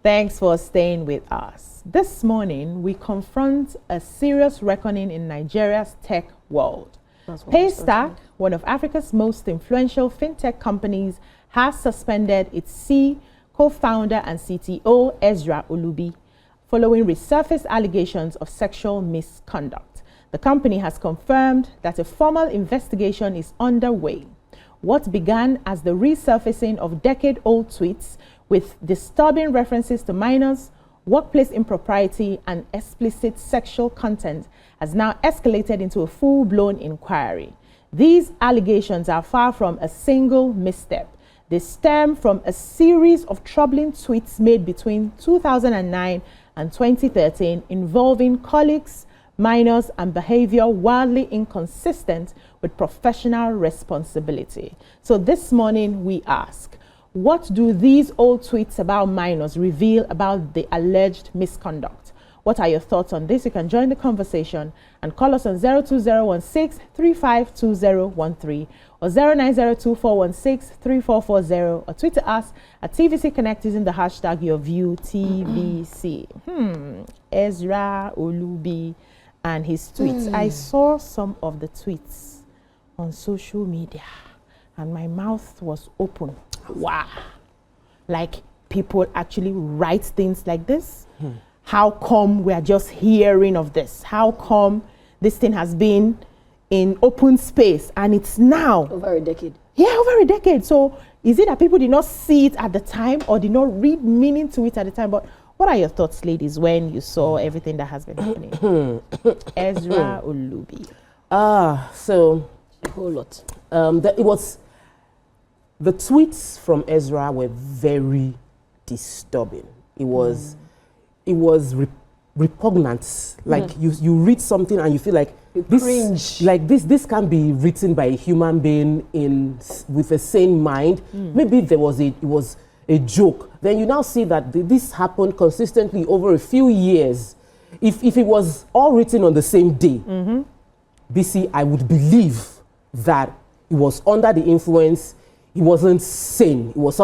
Thanks for staying with us. This morning, we confront a serious reckoning in Nigeria's tech world. Paystack, one of Africa's most influential fintech companies, has suspended its co-founder and CTO, Ezra Olubi, following resurfaced allegations of sexual misconduct. The company has confirmed that a formal investigation is underway. What began as the resurfacing of decade-old tweets with disturbing references to minors, workplace impropriety, and explicit sexual content has now escalated into a full-blown inquiry. These allegations are far from a single misstep. They stem from a series of troubling tweets made between 2009 and 2013 involving colleagues, minors, and behavior wildly inconsistent with professional responsibility. So this morning we ask, what do these old tweets about minors reveal about the alleged misconduct? What are your thoughts on this? You can join the conversation and call us on 02016352013 or 090241634440 or tweet us at TVC Connect using the hashtag YourViewTVC. Ezra Olubi and his tweets. I saw some of the tweets on social media and my mouth was open. Wow. Like people actually write things like this? How come we are just hearing of this? How come this thing has been in open space and it's now? Over a decade. Yeah, over a decade. So is it that people did not see it at the time or did not read meaning to it at the time? But what are your thoughts, ladies, when you saw everything that has been happening? Ezra Olubi. So a whole lot. The tweets from Ezra were very disturbing. It was repugnant. Like you read something and you feel like this can be written by a human being with a sane mind. Maybe it was a joke. Then you now see that this happened consistently over a few years. If it was all written on the same day, BC, I would believe that it was under the influence. It wasn't sane. It was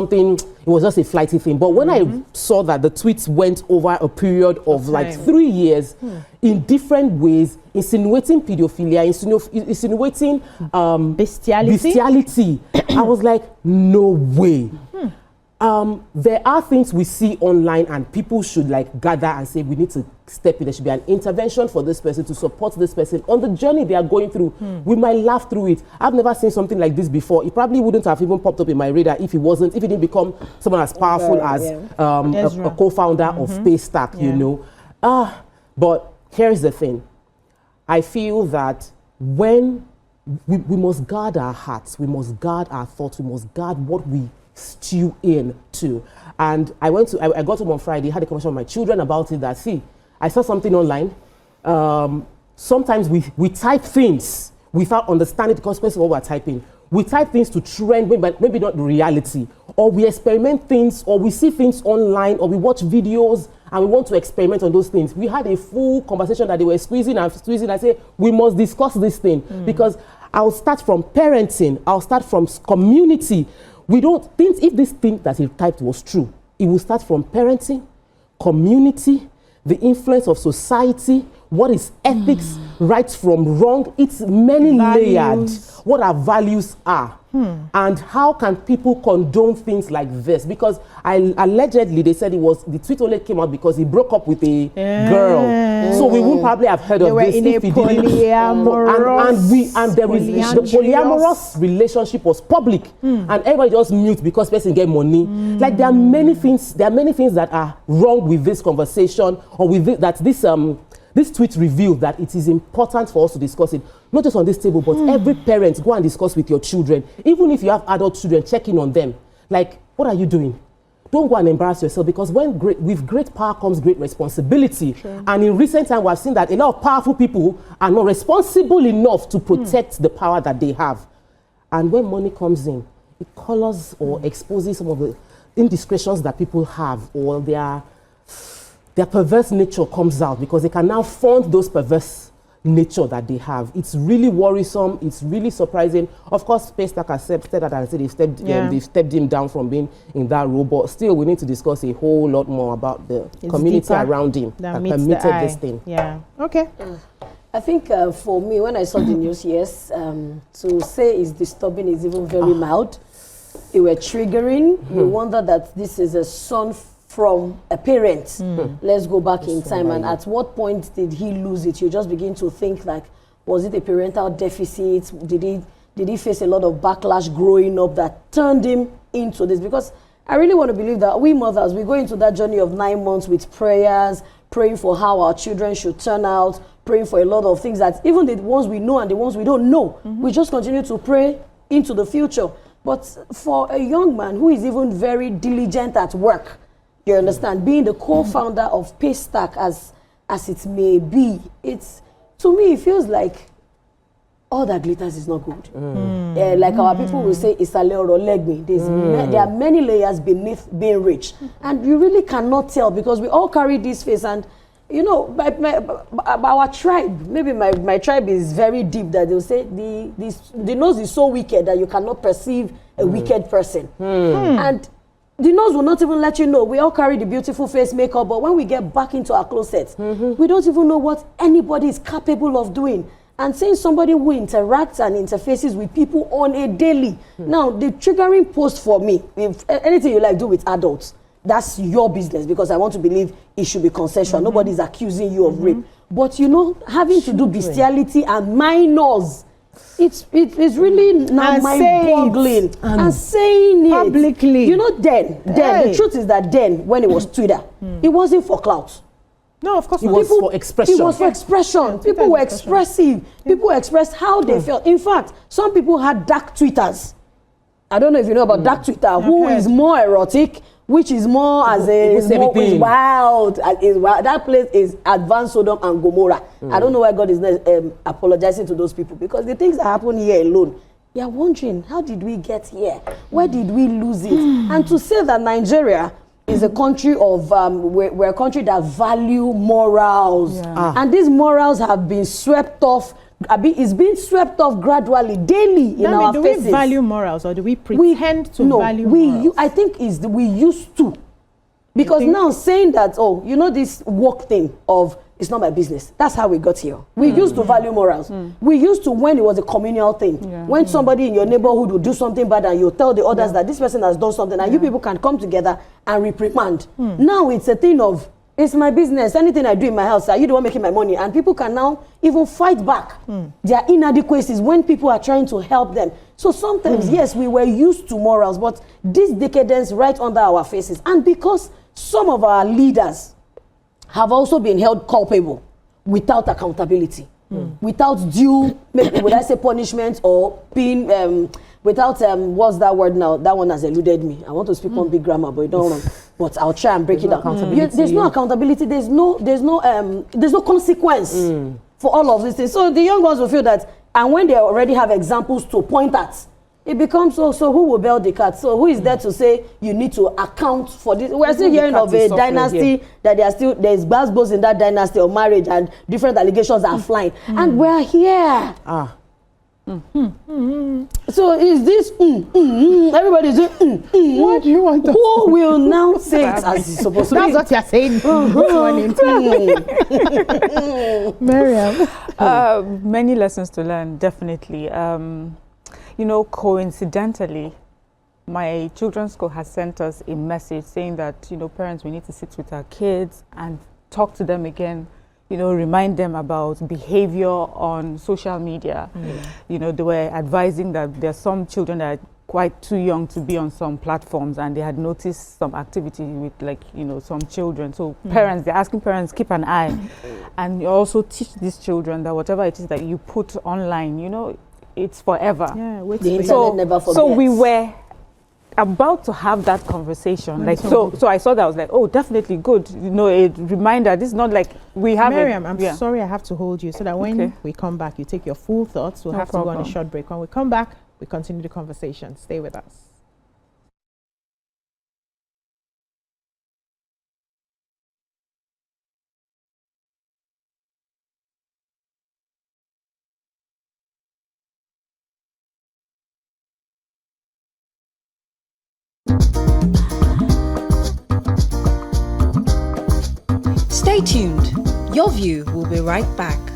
just a flighty thing. But when I saw that the tweets went over a period of like 3 years in different ways, insinuating pedophilia, insinuating bestiality, I was like, no way. There are things we see online and people should like gather and say, we need to step in. There should be an intervention for this person to support this person on the journey they are going through. We might laugh through it. I've never seen something like this before. It probably wouldn't have even popped up in my radar if it didn't become someone as powerful as a co-founder of Paystack, you know. But here's the thing. I feel that when we must guard our hearts, we must guard our thoughts, we must guard what we stew into. And I got home on Friday, had a conversation with my children about it, that see, I saw something online. Sometimes we type things without understanding the consequences of what we're typing. We type things to trend, but maybe not reality. Or we experiment things, or we see things online, or we watch videos and we want to experiment on those things. We had a full conversation that they were squeezing. I say, we must discuss this thing because I'll start from parenting, I'll start from community. We don't think if this thing that he typed was true, it will start from parenting, community, the influence of society, what is ethics, right from wrong. It's many layered, what our values are. And how can people condone things like this? Because allegedly they said the tweet only came out because he broke up with a girl. So we would probably have heard of this if he didn't. And the polyamorous relationship was public, and everybody just mute because person get money. Like there are many things that are wrong with this conversation, or with this tweet revealed that it is important for us to discuss it, not just on this table, but every parent, go and discuss with your children. Even if you have adult children, check in on them. Like, what are you doing? Don't go and embarrass yourself, because with great power comes great responsibility. Sure. And in recent time, we have seen that a lot of powerful people are not responsible enough to protect the power that they have. And when money comes in, it colors or exposes some of the indiscretions that people have, or their perverse nature comes out, because they can now fund those perverse nature that they have. It's really worrisome. It's really surprising. Of course, Paystack has said that, and said they've stepped him down from being in that role. But still, we need to discuss a whole lot more about the community around him that permitted this thing. Yeah. Okay. I think for me, when I saw the news, yes, to say it's disturbing is even very mild. It were triggering. You wonder that this is a son from a parent. Let's go back in time. And at what point did he lose it? You just begin to think like, was it a parental deficit? Did he face a lot of backlash growing up that turned him into this? Because I really want to believe that we mothers, we go into that journey of 9 months with prayers, praying for how our children should turn out, praying for a lot of things that even the ones we know and the ones we don't know, we just continue to pray into the future. But for a young man who is even very diligent at work, you understand, being the co-founder of Paystack as it may be, to me, it feels like all that glitters is not good. Like our people will say, it's a little leg me. There are many layers beneath being rich. And you really cannot tell because we all carry this face. And, you know, our tribe, maybe my tribe is very deep that they'll say the nose is so wicked that you cannot perceive a wicked person. And the nose will not even let you know. We all carry the beautiful face makeup, but when we get back into our closets, we don't even know what anybody is capable of doing. And saying somebody who interacts and interfaces with people on a daily. Now, the triggering post for me, if anything you like do with adults, that's your business because I want to believe it should be consensual. Nobody's accusing you of rape. But you know, having to do bestiality and minors, it's really now mind-boggling. And saying it publicly. You know, then the truth is that then, when it was Twitter, it wasn't for clout. No, of course not. It was for expression. It was for expression. People were expressive. People expressed how they felt. In fact, some people had dark Twitters. I don't know if you know about dark Twitter, who is more erotic, which is more as a is wild. That place is advanced Sodom and Gomorrah. I don't know why God is apologizing to those people because the things that happen here alone, you are wondering, how did we get here? Where did we lose it? And to say that Nigeria is a country of we're a country that value morals, and these morals have been swept off. It's being swept off gradually, daily in our faces. Do we value morals or do we pretend to value morals? I think we used to, because now saying that, oh, you know this work thing of it's not my business. That's how we got here. We used to value morals. We used to, when it was a communal thing, when somebody in your neighborhood would do something bad and you tell the others that this person has done something and you people can come together and reprimand. Now it's a thing of, it's my business. Anything I do in my house, are you the one making my money? And people can now even fight back their inadequacies when people are trying to help them. So sometimes, yes, we were used to morals, but this decadence right under our faces. And because some of our leaders have also been held culpable without accountability, without due, maybe would I say punishment, or being without what's that word now? That one has eluded me. I want to speak on big grammar, but you don't want. But I'll try and break it down. There's no accountability. There's no consequence for all of these things. So the young ones will feel that, and when they already have examples to point at, it becomes so who will bail the cat? So who is there to say you need to account for this? We're still hearing of a dynasty that there's basketballs in that dynasty of marriage and different allegations are flying. And we're here. So is this everybody's doing What do you want to who will now say it as it's supposed to be? That's what you're saying this morning. Miriam. Many lessons to learn, definitely. You know, coincidentally, my children's school has sent us a message saying that, you know, parents, we need to sit with our kids and talk to them again, you know, remind them about behavior on social media. You know, they were advising that there are some children that are quite too young to be on some platforms, and they had noticed some activity with, like, you know, some children. So parents, they're asking parents, keep an eye. And you also teach these children that whatever it is that you put online, you know, it's forever. Yeah, the internet never forgets. So we were about to have that conversation. Like, so I saw that, I was like, oh, definitely good. You know, a reminder, this is not like we have Miriam, I'm sorry I have to hold you so that when we come back, you take your full thoughts. We'll have to go on a short break. When we come back, we continue the conversation. Stay with us. Stay tuned. Your View will be right back.